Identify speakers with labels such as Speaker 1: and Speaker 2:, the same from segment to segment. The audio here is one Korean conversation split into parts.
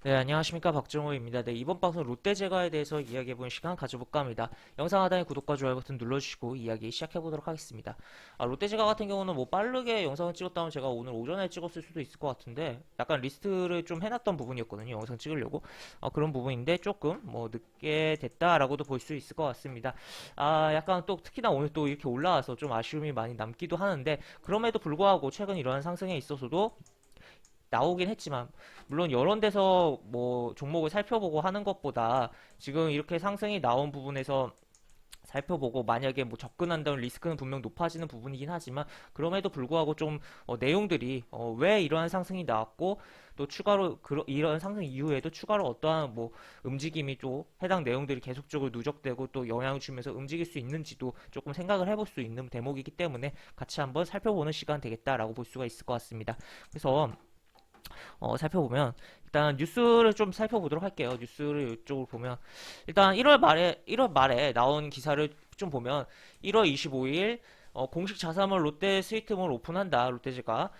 Speaker 1: 네, 안녕하십니까. 박정호입니다. 네, 이번 방송 롯데제과에 대해서 이야기해보는 시간 가져볼까 합니다. 영상 하단에 구독과 좋아요 버튼 눌러주시고 이야기 시작해보도록 하겠습니다. 롯데제과 같은 경우는 뭐 빠르게 영상을 찍었다면 제가 오늘 오전에 찍었을 수도 있을 것 같은데 약간 리스트를 좀 해놨던 부분이었거든요. 영상 찍으려고. 그런 부분인데 조금 뭐 늦게 됐다라고도 볼 수 있을 것 같습니다. 약간 또 특히나 오늘 또 이렇게 올라와서 좀 아쉬움이 많이 남기도 하는데 그럼에도 불구하고 최근 이러한 상승에 있어서도 나오긴 했지만 물론 여러 데서 뭐 종목을 살펴보고 하는 것보다 지금 이렇게 상승이 나온 부분에서 살펴보고 만약에 뭐 접근한다면 리스크는 분명 높아지는 부분이긴 하지만 그럼에도 불구하고 좀 내용들이 왜 이러한 상승이 나왔고 또 추가로 이런 상승 이후에도 추가로 어떠한 뭐 움직임이 또 해당 내용들이 계속적으로 누적되고 또 영향을 주면서 움직일 수 있는지도 조금 생각을 해볼 수 있는 대목이기 때문에 같이 한번 살펴보는 시간 되겠다라고 볼 수가 있을 것 같습니다. 그래서 살펴보면 일단 뉴스를 좀 살펴보도록 할게요. 뉴스를 이쪽으로 보면 일단 1월 말에 나온 기사를 좀 보면 1월 25일 공식 자사몰 롯데 스위트몰 오픈한다. 롯데제가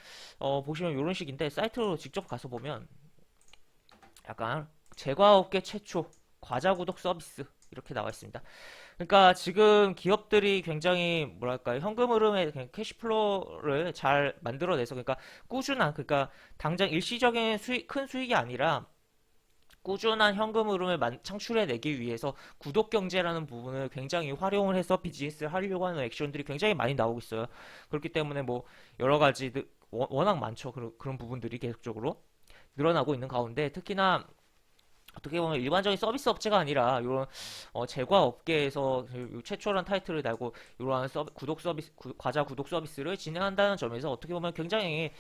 Speaker 1: 보시면 이런 식인데 사이트로 직접 가서 보면 약간 제과업계 최초 과자 구독 서비스 이렇게 나와 있습니다. 그러니까 지금 기업들이 굉장히 뭐랄까요 현금 흐름의 그냥 캐시플로우를 잘 만들어내서 그러니까 꾸준한 그러니까 당장 일시적인 큰 수익이 아니라 꾸준한 현금 흐름을 창출해내기 위해서 구독 경제라는 부분을 굉장히 활용을 해서 비즈니스를 하려고 하는 액션들이 굉장히 많이 나오고 있어요. 그렇기 때문에 뭐 여러 가지 워낙 많죠. 그런 부분들이 계속적으로 늘어나고 있는 가운데 특히나 어떻게 보면 일반적인 서비스 업체가 아니라 이런 제과 업계에서 최초란 타이틀을 달고 이러한 구독 서비스 과자 구독 서비스를 진행한다는 점에서 어떻게 보면 굉장히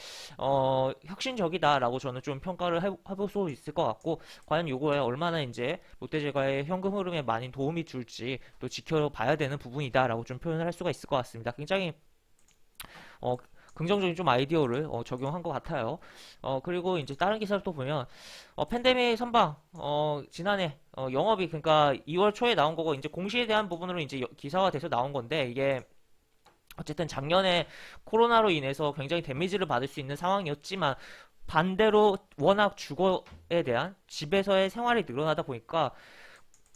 Speaker 1: 혁신적이다라고 저는 좀 평가를 해볼 수 있을 것 같고 과연 이거에 얼마나 이제 롯데제과의 현금 흐름에 많이 도움이 줄지 또 지켜봐야 되는 부분이다라고 좀 표현을 할 수가 있을 것 같습니다. 굉장히 어, 긍정적인 좀 아이디어를 적용한 것 같아요. 그리고 이제 다른 기사를 또 보면 팬데믹 선방 지난해 영업이 그러니까 2월 초에 나온 거고 이제 공시에 대한 부분으로 이제 기사화 돼서 나온 건데 이게 어쨌든 작년에 코로나로 인해서 굉장히 데미지를 받을 수 있는 상황이었지만 반대로 워낙 주거에 대한 집에서의 생활이 늘어나다 보니까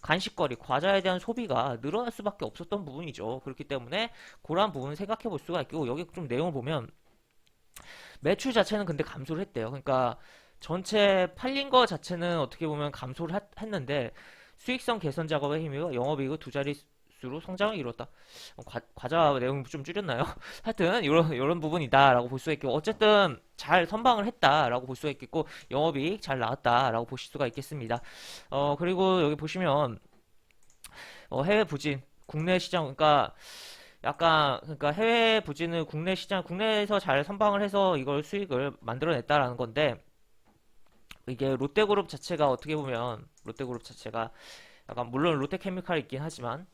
Speaker 1: 간식거리, 과자에 대한 소비가 늘어날 수밖에 없었던 부분이죠. 그렇기 때문에 그러한 부분을 생각해 볼 수가 있고 여기 좀 내용을 보면 매출 자체는 근데 감소를 했대요. 그러니까 전체 팔린 거 자체는 어떻게 보면 감소를 했는데 수익성 개선 작업에 힘입어 영업이익 두 자릿수로 성장을 이뤘다. 과자 내용 좀 줄였나요? 하여튼 이런 부분이다라고 볼 수가 있고 어쨌든 잘 선방을 했다라고 볼 수가 있겠고 영업이익 잘 나왔다라고 보실 수가 있겠습니다. 그리고 여기 보시면 해외 부진, 국내 시장, 그러니까 약간 그러니까 해외 부진을 국내 시장, 국내에서 잘 선방을 해서 이걸 수익을 만들어냈다라는 건데 이게 롯데그룹 자체가 어떻게 보면 롯데그룹 자체가 약간 물론 롯데케미칼이 있긴 하지만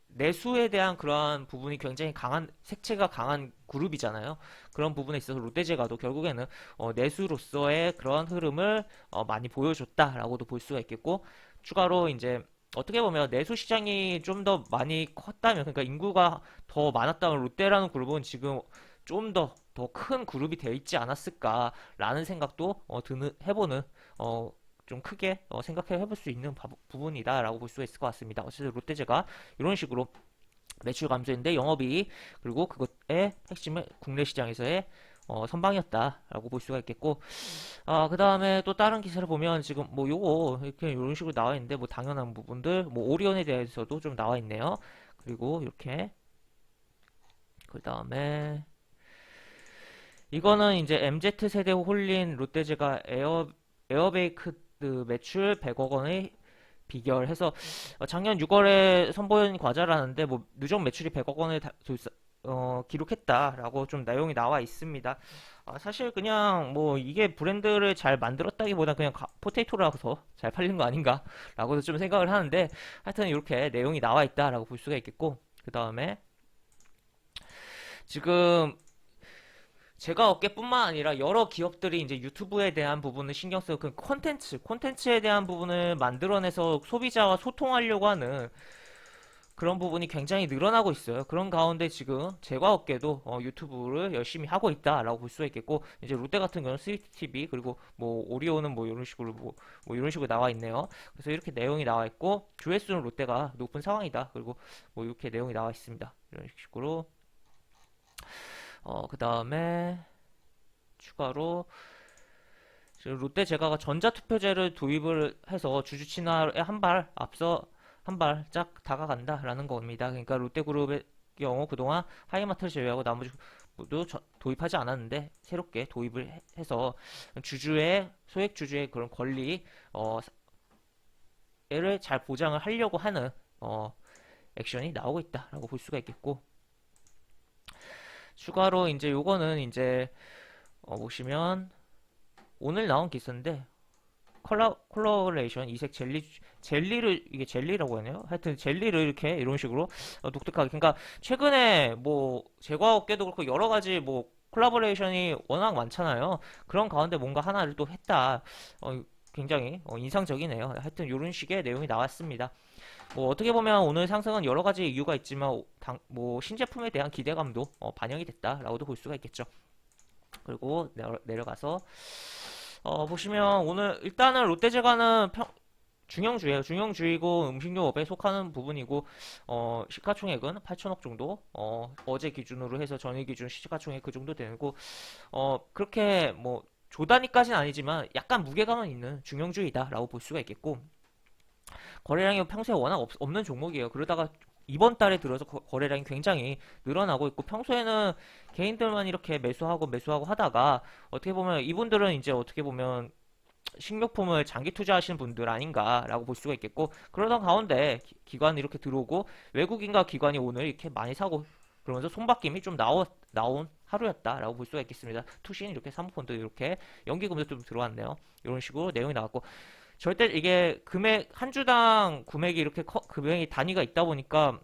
Speaker 1: 내수에 대한 그러한 부분이 굉장히 강한 색채가 강한 그룹이잖아요. 그런 부분에 있어서 롯데제과도 결국에는 내수로서의 그런 흐름을 많이 보여줬다라고도 볼 수가 있겠고 추가로 이제 어떻게 보면 내수 시장이 좀 더 많이 컸다면 그러니까 인구가 더 많았다면 롯데라는 그룹은 지금 좀 더 큰 그룹이 되어 있지 않았을까라는 생각도 해보는 좀 크게 생각해 해볼 수 있는 부분이다라고 볼 수가 있을 것 같습니다. 어쨌든 롯데제가 이런 식으로 매출 감소인데 영업이익 그리고 그것의 핵심은 국내 시장에서의 선방이었다라고 볼 수가 있겠고 그 다음에 또 다른 기사를 보면 지금 뭐 요거 이렇게 이런 식으로 나와 있는데 뭐 당연한 부분들 뭐 오리온에 대해서도 좀 나와 있네요. 그리고 이렇게 그 다음에 이거는 이제 MZ 세대 홀린 롯데제가 에어베이크드 매출 100억 원의 비결해서 작년 6월에 선보인 과자라는데 뭐 누적 매출이 100억 원을 기록했다라고 좀 내용이 나와 있습니다. 사실 그냥 뭐 이게 브랜드를 잘 만들었다기보다 그냥 포테이토라서 잘 팔린 거 아닌가라고도 좀 생각을 하는데 하여튼 이렇게 내용이 나와 있다라고 볼 수가 있겠고 그 다음에 지금 제가 업계뿐만 아니라 여러 기업들이 이제 유튜브에 대한 부분을 신경 쓰고 그 콘텐츠에 대한 부분을 만들어내서 소비자와 소통하려고 하는 그런 부분이 굉장히 늘어나고 있어요. 그런 가운데 지금 제과업계도 유튜브를 열심히 하고 있다라고 볼 수가 있겠고, 이제 롯데 같은 경우는 스위트 TV, 그리고 뭐 오리오는 뭐 이런 식으로 뭐 이런 식으로 나와 있네요. 그래서 이렇게 내용이 나와 있고, 조회수는 롯데가 높은 상황이다. 그리고 뭐 이렇게 내용이 나와 있습니다. 이런 식으로. 그 다음에 추가로 지금 롯데 제과가 전자투표제를 도입을 해서 주주 친화에 한 발짝 다가간다라는 겁니다. 그러니까 롯데그룹의 경우 그동안 하이마트를 제외하고 나머지 모두 도입하지 않았는데 새롭게 도입을 해서 소액 주주의 그런 권리 를 잘 보장을 하려고 하는 액션이 나오고 있다라고 볼 수가 있겠고, 추가로 이제 요거는 이제 보시면 오늘 나온 기사인데, 콜라보레이션 이색 젤리를 이게 젤리라고 하네요. 하여튼 젤리를 이렇게 이런 식으로 독특하게, 그러니까 최근에 뭐 제과업계도 그렇고 여러 가지 뭐 콜라보레이션이 워낙 많잖아요. 그런 가운데 뭔가 하나를 또 했다. 굉장히 인상적이네요. 하여튼 이런 식의 내용이 나왔습니다. 뭐 어떻게 보면 오늘 상승은 여러 가지 이유가 있지만 뭐 신제품에 대한 기대감도 반영이 됐다라고도 볼 수가 있겠죠. 그리고 내려가서 보시면 오늘 일단은 롯데제과는 중형주예요. 중형주이고 음식료업에 속하는 부분이고, 시가총액은 8천억 정도, 어제 기준으로 해서 전일 기준 시가총액 그 정도 되고, 그렇게 뭐 조단위까지는 아니지만 약간 무게감은 있는 중형주이다라고 볼 수가 있겠고, 거래량이 평소에 워낙 없는 종목이에요. 그러다가 이번 달에 들어서 거래량이 굉장히 늘어나고 있고, 평소에는 개인들만 이렇게 매수하고 하다가 어떻게 보면 이분들은 이제 어떻게 보면 식료품을 장기 투자하시는 분들 아닌가라고 볼 수가 있겠고, 그러던 가운데 기관이 이렇게 들어오고 외국인과 기관이 오늘 이렇게 많이 사고 그러면서 손바뀜이 좀 나온 하루였다라고 볼 수가 있겠습니다. 투신 이렇게 사모펀드 이렇게 연기금도 좀 들어왔네요. 이런 식으로 내용이 나왔고, 절대 이게 금액 한 주당 금액이 이렇게 금액이 단위가 있다 보니까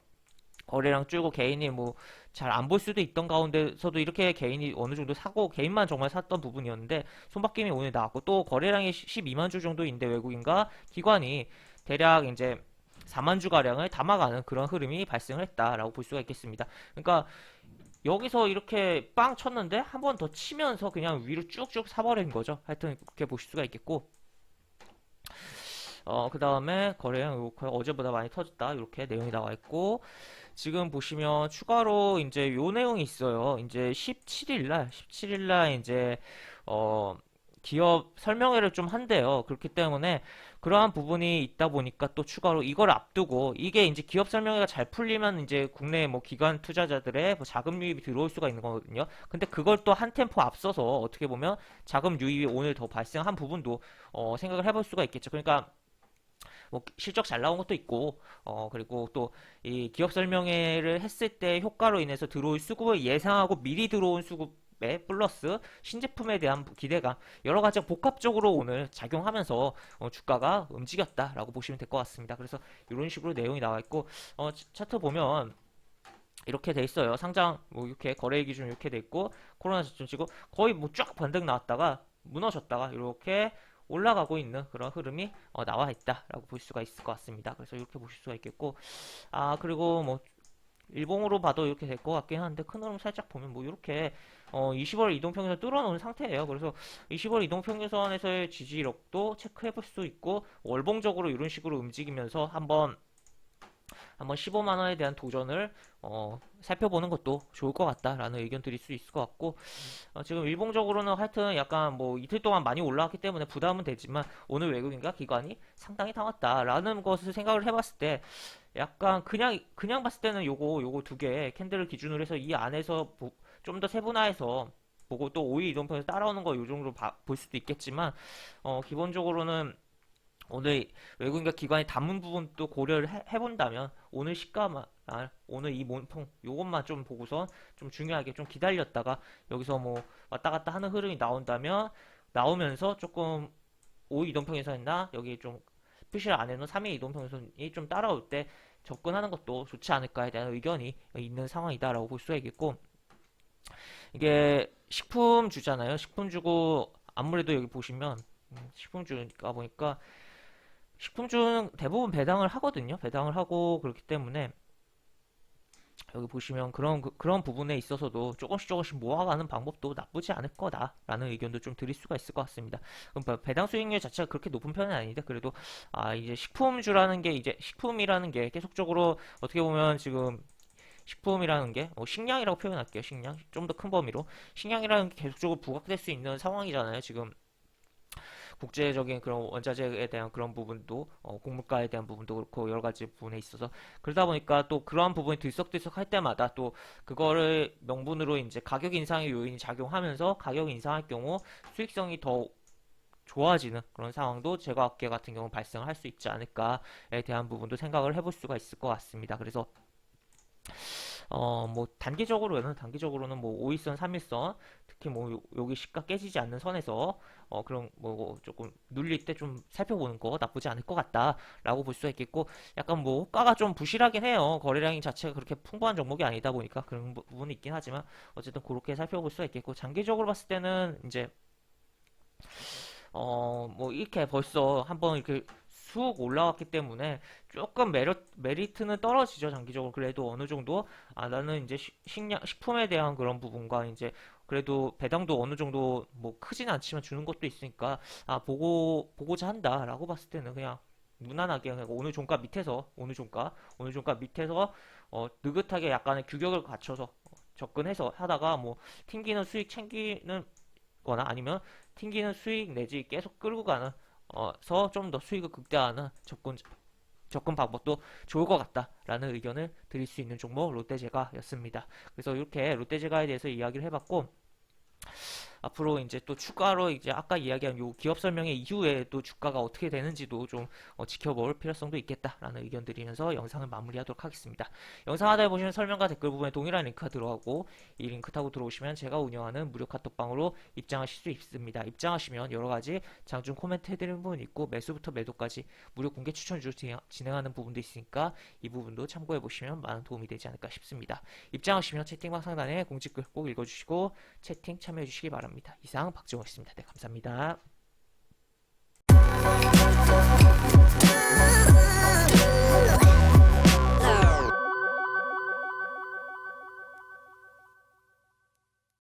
Speaker 1: 거래량 줄고 개인이 뭐 잘 안 볼 수도 있던 가운데서도 이렇게 개인이 어느 정도 사고 개인만 정말 샀던 부분이었는데, 손바뀜이 오늘 나왔고, 또 거래량이 12만 주 정도인데 외국인과 기관이 대략 이제 4만 주 가량을 담아가는 그런 흐름이 발생을 했다라고 볼 수가 있겠습니다. 그러니까 여기서 이렇게 빵 쳤는데 한 번 더 치면서 그냥 위로 쭉쭉 사버린 거죠. 하여튼 그렇게 보실 수가 있겠고, 그 다음에 거래량 이렇게 어제보다 많이 터졌다 이렇게 내용이 나와 있고, 지금 보시면 추가로 이제 요 내용이 있어요. 이제 17일 날 이제 어 기업 설명회를 좀 한대요. 그렇기 때문에 그러한 부분이 있다 보니까 또 추가로 이걸 앞두고, 이게 이제 기업 설명회가 잘 풀리면 이제 국내 뭐 기관 투자자들의 뭐 자금 유입이 들어올 수가 있는 거거든요. 근데 그걸 또 한 템포 앞서서 어떻게 보면 자금 유입이 오늘 더 발생한 부분도 생각을 해볼 수가 있겠죠. 그러니까 뭐 실적 잘 나온 것도 있고, 그리고 또 이 기업 설명회를 했을 때 효과로 인해서 들어올 수급을 예상하고 미리 들어온 수급에 플러스 신제품에 대한 기대감, 여러 가지가 복합적으로 오늘 작용하면서 주가가 움직였다라고 보시면 될 것 같습니다. 그래서 이런 식으로 내용이 나와 있고, 차트 보면 이렇게 돼 있어요. 상장 뭐 이렇게 거래 기준 이렇게 돼 있고, 코로나 시점 치고 거의 뭐 쫙 반등 나왔다가 무너졌다가 이렇게 올라가고 있는 그런 흐름이 나와 있다라고 볼 수가 있을 것 같습니다. 그래서 이렇게 보실 수가 있겠고, 그리고 뭐 일봉으로 봐도 이렇게 될 것 같긴 한데, 큰 흐름 살짝 보면 뭐 이렇게 20월 이동평균선 뚫어놓은 상태예요. 그래서 20월 이동평균선에서의 지지력도 체크해 볼 수 있고, 월봉적으로 이런 식으로 움직이면서 한번 15만 원에 대한 도전을 살펴보는 것도 좋을 것 같다라는 의견 드릴 수 있을 것 같고, 지금 일봉적으로는 하여튼 약간 뭐 이틀 동안 많이 올라왔기 때문에 부담은 되지만 오늘 외국인과 기관이 상당히 당왔다라는 것을 생각을 해봤을 때, 약간 그냥 봤을 때는 요거 두 개 캔들을 기준으로 해서 이 안에서 좀 더 세분화해서 보고, 또 5일 이동평에서 따라오는 거 요 정도로 볼 수도 있겠지만, 기본적으로는 오늘 외국인과 기관이 담은 부분도 고려를 해본다면 오늘 시가만, 오늘 이 몸통 요것만 좀 보고서 좀 중요하게 좀 기다렸다가 여기서 뭐 왔다 갔다 하는 흐름이 나오면서 조금 5일 이동평균선이나 여기 좀 표시를 안 해놓은 3일 이동평균선이 좀 따라올 때 접근하는 것도 좋지 않을까에 대한 의견이 있는 상황이다라고 볼 수가 있겠고, 이게 식품주잖아요. 식품주고 아무래도 여기 보시면 식품주니까 보니까 식품주는 대부분 배당을 하거든요. 배당을 하고 그렇기 때문에 여기 보시면 그런 부분에 있어서도 조금씩 모아가는 방법도 나쁘지 않을 거다라는 의견도 좀 드릴 수가 있을 것 같습니다. 그럼 배당 수익률 자체가 그렇게 높은 편은 아닌데 그래도 이제 식품이라는 게 계속적으로 어떻게 보면 지금 식품이라는 게 식량이라고 표현할게요. 식량 좀 더 큰 범위로 식량이라는 게 계속적으로 부각될 수 있는 상황이잖아요. 지금 국제적인 그런 원자재에 대한 그런 부분도 곡물가에 대한 부분도 그렇고 여러 가지 부분에 있어서 그러다 보니까 또 그러한 부분이 들썩들썩 할 때마다 또 그거를 명분으로 이제 가격 인상의 요인이 작용하면서 가격 인상할 경우 수익성이 더 좋아지는 그런 상황도 제과업계 같은 경우 발생할 수 있지 않을까에 대한 부분도 생각을 해볼 수가 있을 것 같습니다. 그래서 뭐 단기적으로는 뭐 5일선, 3일선 특히 뭐 여기 시가 깨지지 않는 선에서 그런 뭐 조금 눌릴 때 좀 살펴보는 거 나쁘지 않을 것 같다라고 볼 수가 있겠고 약간 뭐 호가가 좀 부실하긴 해요. 거래량이 자체가 그렇게 풍부한 종목이 아니다 보니까 그런 부분이 있긴 하지만 어쨌든 그렇게 살펴볼 수가 있겠고 장기적으로 봤을 때는 이제 뭐 이렇게 벌써 한번 이렇게 쑥 올라왔기 때문에 조금 메리트는 떨어지죠. 장기적으로 그래도 어느 정도 나는 이제 식품에 대한 그런 부분과 이제 그래도 배당도 어느 정도 뭐 크진 않지만 주는 것도 있으니까 보고자 한다라고 봤을 때는 그냥 무난하게 그냥 어느 종가 밑에서 느긋하게 약간의 규격을 갖춰서 접근해서 하다가 뭐 튕기는 수익 챙기는 거나 아니면 튕기는 수익 내지 계속 끌고 가는 서 좀 더 수익을 극대화하는 접근 방법도 좋을 것 같다라는 의견을 드릴 수 있는 종목 롯데제과였습니다. 그래서 이렇게 롯데제과에 대해서 이야기를 해봤고 앞으로 이제 또 추가로 이제 아까 이야기한 요 기업 설명회 이후에 또 주가가 어떻게 되는지도 좀 지켜볼 필요성도 있겠다라는 의견 드리면서 영상을 마무리하도록 하겠습니다. 영상 하단에 보시면 설명과 댓글 부분에 동일한 링크가 들어가고 이 링크 타고 들어오시면 제가 운영하는 무료 카톡방으로 입장하실 수 있습니다. 입장하시면 여러 가지 장중 코멘트 해드리는 부분이 있고 매수부터 매도까지 무료 공개 추천주로 진행하는 부분도 있으니까 이 부분도 참고해 보시면 많은 도움이 되지 않을까 싶습니다. 입장하시면 채팅방 상단에 공지글 꼭 읽어주시고 채팅 참여해 주시기 바랍니다. 이상 박정호였습니다. 네, 감사합니다.